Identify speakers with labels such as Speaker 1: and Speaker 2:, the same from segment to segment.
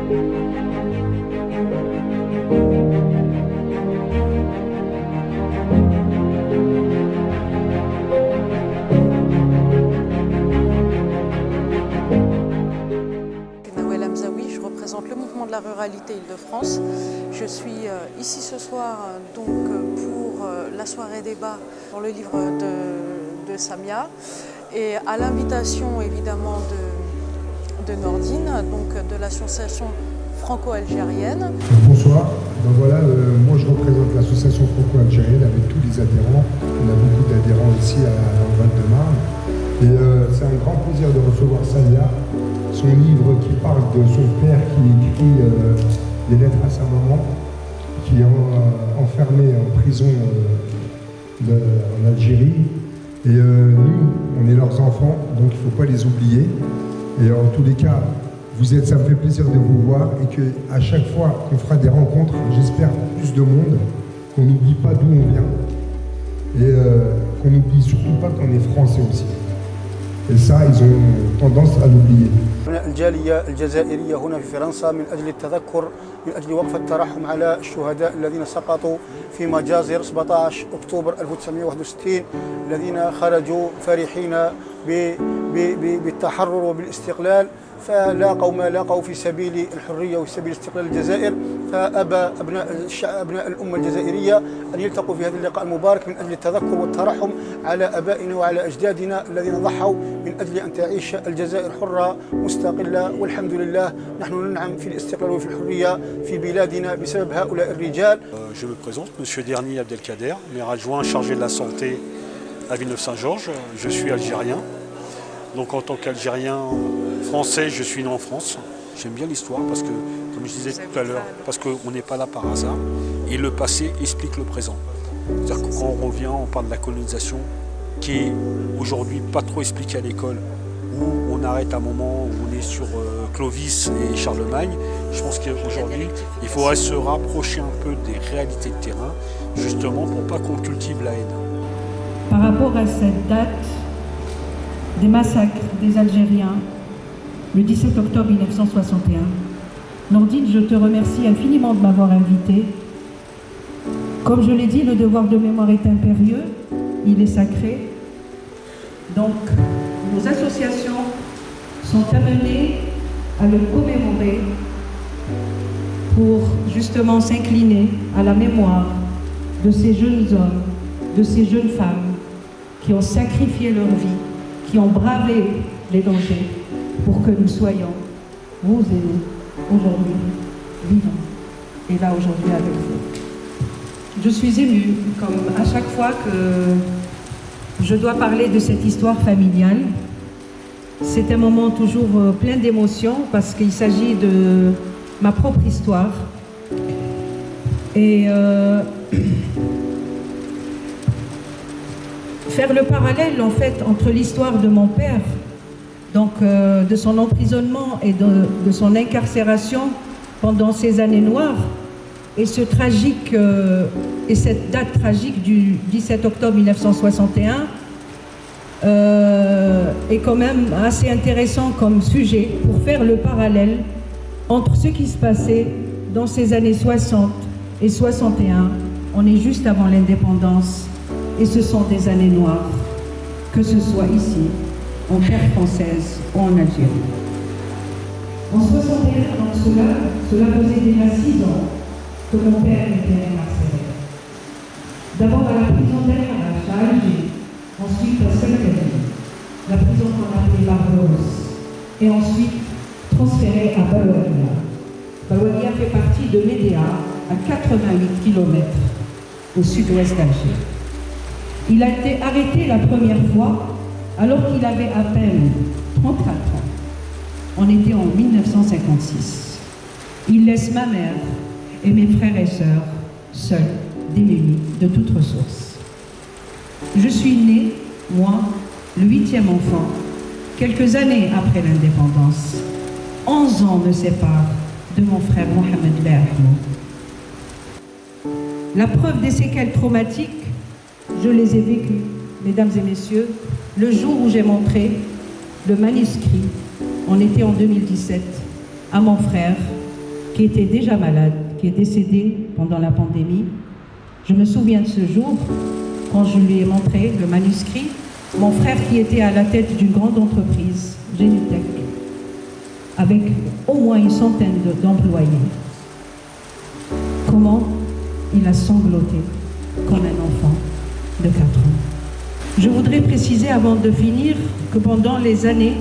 Speaker 1: Je représente le mouvement de la ruralité Île-de-France. Je suis ici ce soir donc, pour la soirée débat pour le livre de Samia et à l'invitation évidemment de Nordine, donc de l'association franco-algérienne.
Speaker 2: Bonsoir, ben voilà, moi je représente l'association franco-algérienne avec tous les adhérents. On a beaucoup d'adhérents ici dans le Val-de-Marne. Et c'est un grand plaisir de recevoir Samia, son livre qui parle de son père qui écrit des lettres à sa maman, qui est enfermé en prison en Algérie. Et nous, on est leurs enfants, donc il ne faut pas les oublier. Et en tous les cas, ça me fait plaisir de vous voir et qu'à chaque fois qu'on fera des rencontres, j'espère plus de monde, qu'on n'oublie pas d'où on vient et qu'on n'oublie surtout pas qu'on est français aussi. Et ça, ils ont tendance à l'oublier.
Speaker 3: الجالية الجزائرية هنا في فرنسا من أجل التذكر من أجل وقف الترحم على الشهداء الذين سقطوا في مجازر 17 أكتوبر 1961 الذين خرجوا فرحين بالتحرر وبالاستقلال فلاقوا ما لاقوا في سبيل الحرية وفي سبيل استقلال الجزائر فأبى أبناء الأمة الجزائرية أن يلتقوا في هذا اللقاء المبارك من أجل التذكر والترحم على أبائنا وعلى أجدادنا الذين ضحوا من أجل أن تعيش الجزائر حرة مستقلة والحمد لله نحن ننعم في الاستقلال وفي الحرية في بلادنا بسبب هؤلاء الرجال.
Speaker 4: Je me présente, Monsieur Derny Abdelkader, maire adjoint chargé de la santé à Villeneuve-Saint-Georges. Je suis algérien. Donc en tant qu'Algérien français, je suis né en France. J'aime bien l'histoire parce que, comme je disais tout à l'heure, parce qu'on n'est pas là par hasard. Et le passé explique le présent. C'est-à-dire que quand on revient, on parle de la colonisation qui est aujourd'hui pas trop expliquée à l'école, où on arrête un moment où on est sur Clovis et Charlemagne. Je pense qu'aujourd'hui, il faudrait se rapprocher un peu des réalités de terrain, justement pour pas qu'on cultive la haine.
Speaker 5: Par rapport à cette date des massacres des Algériens, le 17 octobre 1961. Nordine, je te remercie infiniment de m'avoir invité. Comme je l'ai dit, le devoir de mémoire est impérieux, il est sacré. Donc, nos associations sont amenées à le commémorer pour justement s'incliner à la mémoire de ces jeunes hommes, de ces jeunes femmes qui ont sacrifié leur vie, qui ont bravé les dangers pour que nous soyons, vous et nous, aujourd'hui, vivants. Et là, aujourd'hui, avec vous. Je suis émue, comme à chaque fois que je dois parler de cette histoire familiale. C'est un moment toujours plein d'émotions parce qu'il s'agit de ma propre histoire. Et faire le parallèle en fait entre l'histoire de mon père, donc de son emprisonnement et de son incarcération pendant ces années noires, et ce tragique et cette date tragique du 17 octobre 1961 est quand même assez intéressant comme sujet pour faire le parallèle entre ce qui se passait dans ces années 60 et 61. On est juste avant l'indépendance. Et ce sont des années noires, que ce soit ici, en terre française ou en Algérie. En 61, donc cela faisait déjà 6 ans que mon père était incarcéré. D'abord à la prison d'El Harrach à Alger, ensuite à Saint-Denis, la prison qu'on appelait Barbaros, et ensuite transféré à Balouania. Balouania fait partie de Médéa, à 88 km au sud-ouest d'Alger. Il a été arrêté la première fois alors qu'il avait à peine 34 ans. On était en 1956. Il laisse ma mère et mes frères et sœurs seuls, démunis de toute ressource. Je suis née, moi, le 8e enfant, quelques années après l'indépendance. 11 ans me séparent de mon frère Mohamed Lerhmo. La preuve des séquelles traumatiques, je les ai vécues, mesdames et messieurs, le jour où j'ai montré le manuscrit, on était en 2017, à mon frère qui était déjà malade, qui est décédé pendant la pandémie. Je me souviens de ce jour, quand je lui ai montré le manuscrit, mon frère qui était à la tête d'une grande entreprise, Genutech, avec au moins une centaine d'employés. Comment il a sangloté comme un enfant de 4 ans. Je voudrais préciser avant de finir que pendant les années,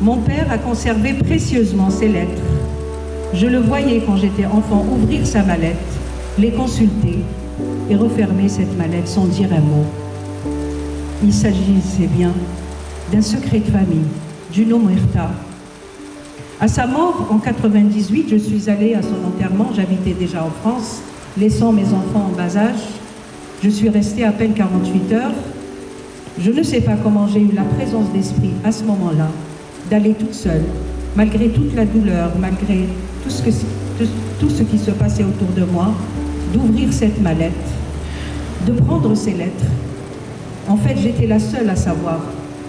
Speaker 5: mon père a conservé précieusement ses lettres. Je le voyais quand j'étais enfant ouvrir sa mallette, les consulter et refermer cette mallette sans dire un mot. Il s'agissait bien d'un secret de famille, d'une omerta. À sa mort, en 98, je suis allée à son enterrement, j'habitais déjà en France, laissant mes enfants en bas âge. Je suis restée à peine 48 heures. Je ne sais pas comment j'ai eu la présence d'esprit à ce moment-là, d'aller toute seule, malgré toute la douleur, malgré tout ce qui se passait autour de moi, d'ouvrir cette mallette, de prendre ces lettres. En fait, j'étais la seule à savoir,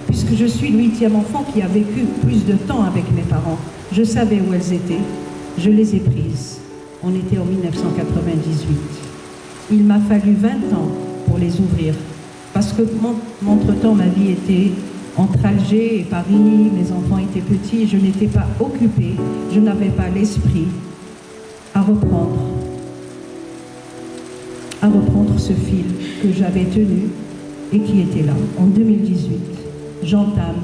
Speaker 5: puisque je suis le 8e enfant qui a vécu plus de temps avec mes parents. Je savais où elles étaient, je les ai prises. On était en 1998. Il m'a fallu 20 ans pour les ouvrir, parce que entre-temps, ma vie était entre Alger et Paris, mes enfants étaient petits, je n'étais pas occupée, je n'avais pas l'esprit à reprendre ce fil que j'avais tenu et qui était là. En 2018, j'entame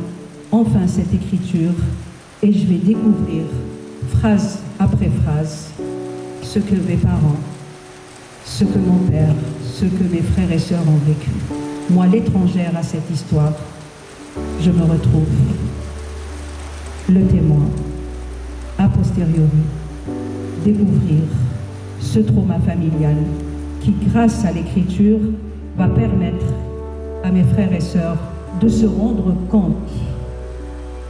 Speaker 5: enfin cette écriture et je vais découvrir, phrase après phrase, ce que mes parents, ce que mon père, ce que mes frères et sœurs ont vécu. Moi, l'étrangère à cette histoire, je me retrouve le témoin, a posteriori, découvrir ce trauma familial qui, grâce à l'écriture, va permettre à mes frères et sœurs de se rendre compte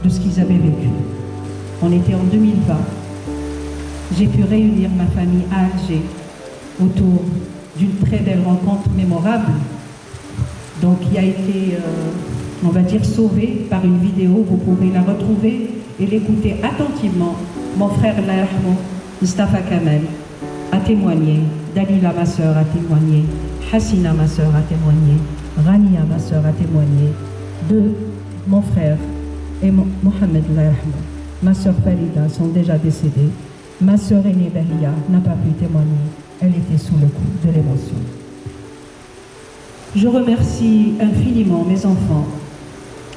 Speaker 5: de ce qu'ils avaient vécu. On était en 2020. J'ai pu réunir ma famille à Alger autour d'une très belle rencontre mémorable, donc qui a été, on va dire, sauvée par une vidéo. Vous pouvez la retrouver et l'écouter attentivement. Mon frère Lahmo, Mustafa Kamel, a témoigné, Dalila, ma sœur, a témoigné, Hassina, ma sœur, a témoigné, Rania, ma sœur, a témoigné, de mon frère et Mohamed Lahmo, ma sœur Farida sont déjà décédés. Ma sœur aînée Bahia n'a pas pu témoigner, elle était sous le coup de l'émotion. Je remercie infiniment mes enfants,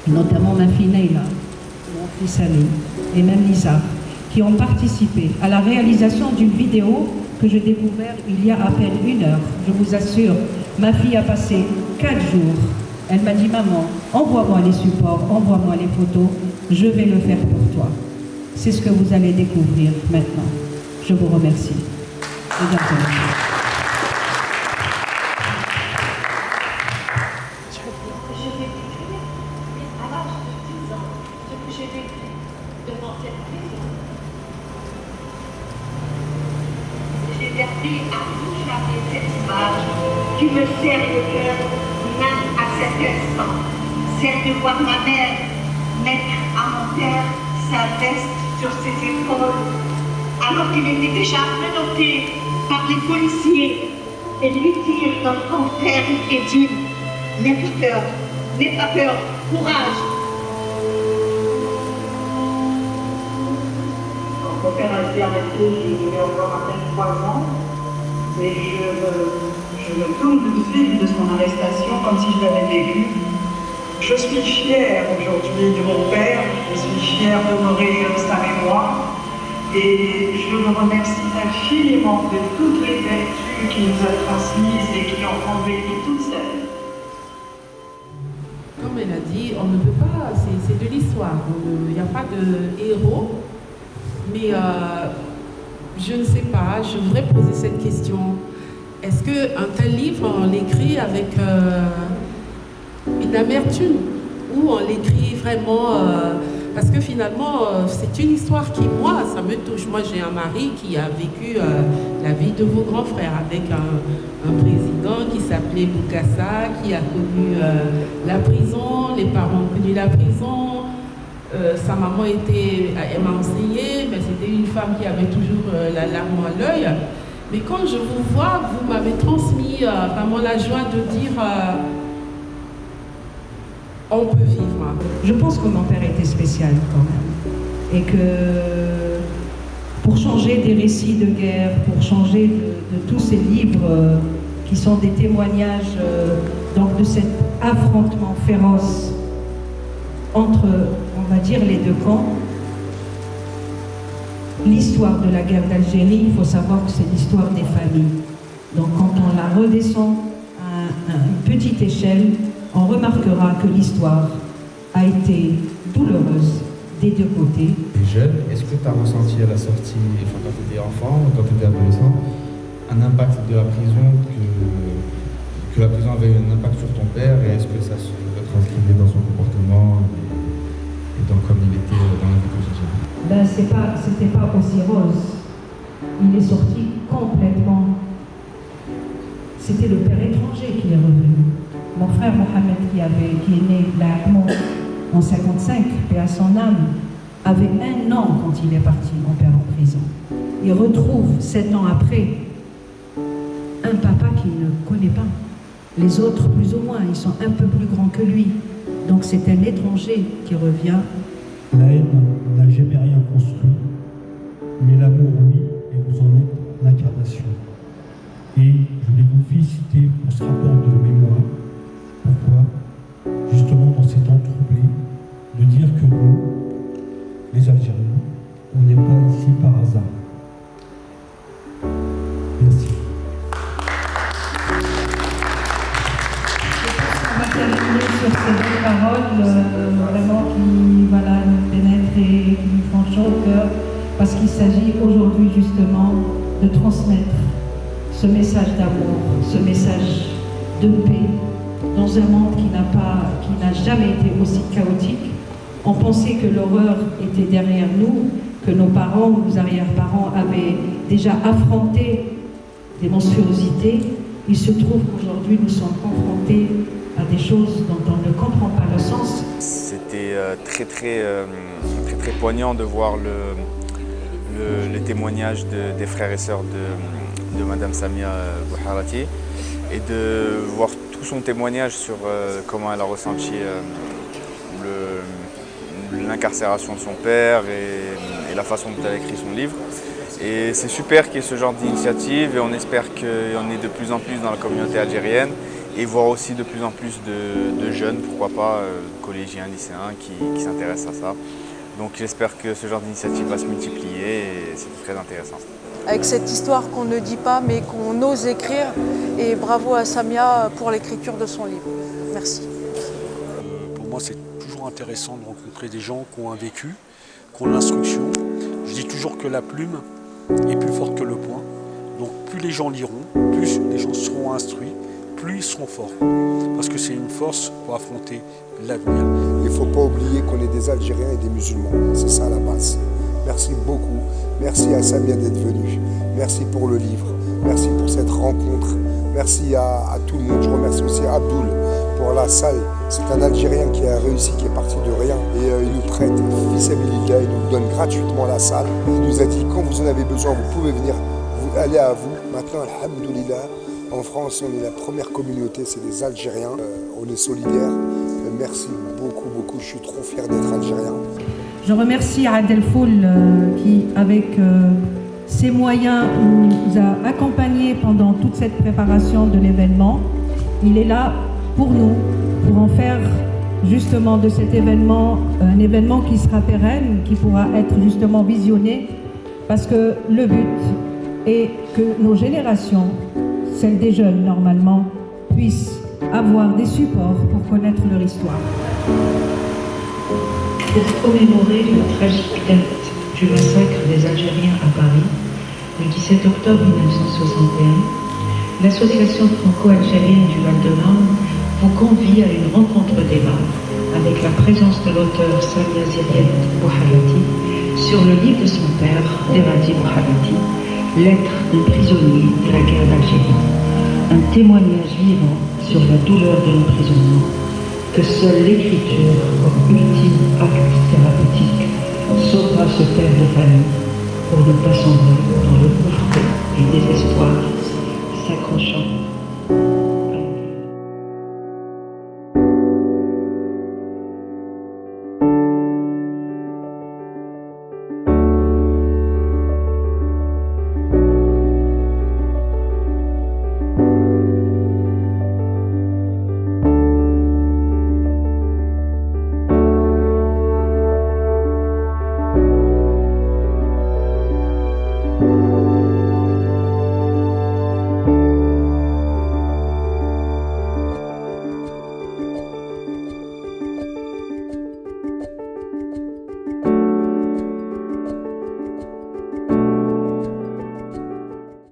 Speaker 5: notamment ma fille Neila, mon fils Ali et même Lisa, qui ont participé à la réalisation d'une vidéo que j'ai découverte il y a à peine 1 heure. Je vous assure, ma fille a passé 4 jours. Elle m'a dit, maman, envoie-moi les supports, envoie-moi les photos, je vais le faire pour toi. C'est ce que vous allez découvrir maintenant. Je vous remercie. Mesdames et messieurs.
Speaker 6: J'ai gardé à tout jamais cette image qui me serre le cœur même à cet instant. Celle de voir ma mère mettre à mon père sa veste sur ses épaules alors qu'il était déjà menotté par les policiers et lui dire notre grand-père est digne. N'aie pas peur, courage.
Speaker 7: Mon père a été arrêté, je devais avoir à peine 3 ans, mais je me tourne tout de suite de son arrestation comme si je l'avais vécu. Je suis fière aujourd'hui de mon père, je suis fière d'honorer sa mémoire et je le remercie infiniment de toutes les vertus qu'il nous a transmises et qui ont convaincu toute sa vie.
Speaker 8: Comme elle a dit, on ne peut pas, c'est de l'histoire, il n'y a pas de héros, mais je ne sais pas, je voudrais poser cette question. Est-ce qu'un tel livre, on l'écrit avec une amertume ou on l'écrit vraiment parce que finalement c'est une histoire qui, moi, ça me touche. Moi, j'ai un mari qui a vécu la vie de vos grands frères avec un président qui s'appelait Boukassa, qui a connu la prison, les parents ont connu la prison. Sa maman elle m'a enseigné, mais c'était une femme qui avait toujours la larme à l'œil. Mais quand je vous vois, vous m'avez transmis vraiment la joie de dire on peut vivre.
Speaker 5: Je pense que mon père était spécial quand même. Et que pour changer des récits de guerre, pour changer de tous ces livres qui sont des témoignages donc de cet affrontement féroce entre, on va dire, les deux camps. L'histoire de la guerre d'Algérie, il faut savoir que c'est l'histoire des familles. Donc quand on la redescend à une petite échelle, on remarquera que l'histoire a été douloureuse des deux côtés.
Speaker 9: Jeune, est-ce que tu as ressenti à la sortie, enfin, quand tu étais enfant ou quand tu étais adolescent, un impact de la prison, que la prison avait un impact sur ton père, et est-ce que ça se retranscrivait dans son comportement et dans comme il était dans la vie quotidienne?
Speaker 5: Ben, c'était pas aussi rose. Il est sorti complètement. C'était le père étranger qui est revenu. Mon frère Mohamed, qui est né là en 55, paix à son âme, avait 1 an quand il est parti, mon père, en prison. Il retrouve 7 ans après un papa qu'il ne connaît pas. Les autres, plus ou moins, ils sont un peu plus grands que lui. Donc c'est un étranger qui revient.
Speaker 10: La haine n'a jamais rien construit, mais l'amour, oui, et vous en êtes l'incarnation. Et je voulais vous féliciter pour ce rapport de mémoire. Pourquoi? Justement dans ces temps troublés, de dire que nous, les Algériens, on n'est pas ici par hasard. Merci.
Speaker 5: On va terminer sur ces belles paroles, vraiment qui nous pénètrent et qui nous font chaud au cœur, parce qu'il s'agit aujourd'hui justement de transmettre ce message d'amour, ce message de paix, dans un monde qui n'a jamais été aussi chaotique. On pensait que l'horreur était derrière nous, que nos parents, nos arrière-parents avaient déjà affronté des monstruosités. Il se trouve qu'aujourd'hui, nous sommes confrontés à des choses dont on ne comprend pas le sens.
Speaker 11: C'était très poignant de voir les témoignages des frères et sœurs de Madame Samia Bouharati et de voir tout son témoignage sur comment elle a ressenti l'incarcération de son père et la façon dont elle a écrit son livre. Et c'est super qu'il y ait ce genre d'initiative et on espère qu'il y en ait de plus en plus dans la communauté algérienne et voir aussi de plus en plus de jeunes, pourquoi pas collégiens, lycéens qui s'intéressent à ça. Donc j'espère que ce genre d'initiative va se multiplier et c'est très intéressant.
Speaker 1: Avec cette histoire qu'on ne dit pas mais qu'on ose écrire, et bravo à Samia pour l'écriture de son livre. Merci.
Speaker 4: Pour moi c'est toujours intéressant de rencontrer des gens qui ont un vécu, qui ont l'instruction. Je dis toujours que la plume est plus forte que le poing. Donc plus les gens liront, plus les gens seront instruits, plus ils seront forts. Parce que c'est une force pour affronter l'avenir.
Speaker 2: Il ne faut pas oublier qu'on est des Algériens et des musulmans. C'est ça la base. Merci beaucoup. Merci à Samia d'être venue. Merci pour le livre. Merci pour cette rencontre. Merci à tout le monde. Je remercie aussi Abdoul pour la salle. C'est un Algérien qui a réussi, qui est parti de rien. Et il nous prête, fisabilillah, il nous donne gratuitement la salle. Il nous a dit, quand vous en avez besoin, vous pouvez venir. Allez à vous. Maintenant, alhamdoulilah, en France, on est la première communauté, c'est les Algériens. On est solidaires. Merci beaucoup, beaucoup. Je suis trop fier d'être Algérien.
Speaker 5: Je remercie Adel Foul qui, avec ses moyens, nous a accompagnés pendant toute cette préparation de l'événement. Il est là pour nous, pour en faire justement de cet événement un événement qui sera pérenne, qui pourra être justement visionné, parce que le but est que nos générations, celles des jeunes normalement, puissent avoir des supports pour connaître leur histoire.
Speaker 12: Pour commémorer la tragique date du massacre des Algériens à Paris, le 17 octobre 1961, l'association franco-algérienne du Val-de-Marne vous convie à une rencontre-débat avec la présence de l'auteur Samia Bouharati sur le livre de son père, Deradi Bouharati, Lettre d'un prisonnier de la guerre d'Algérie. Un témoignage vivant sur la douleur de l'emprisonnement, que seule l'écriture, comme ultime acte thérapeutique, sauvera ce père de famille pour ne pas sombrer dans le gouffre et désespoir s'accrochant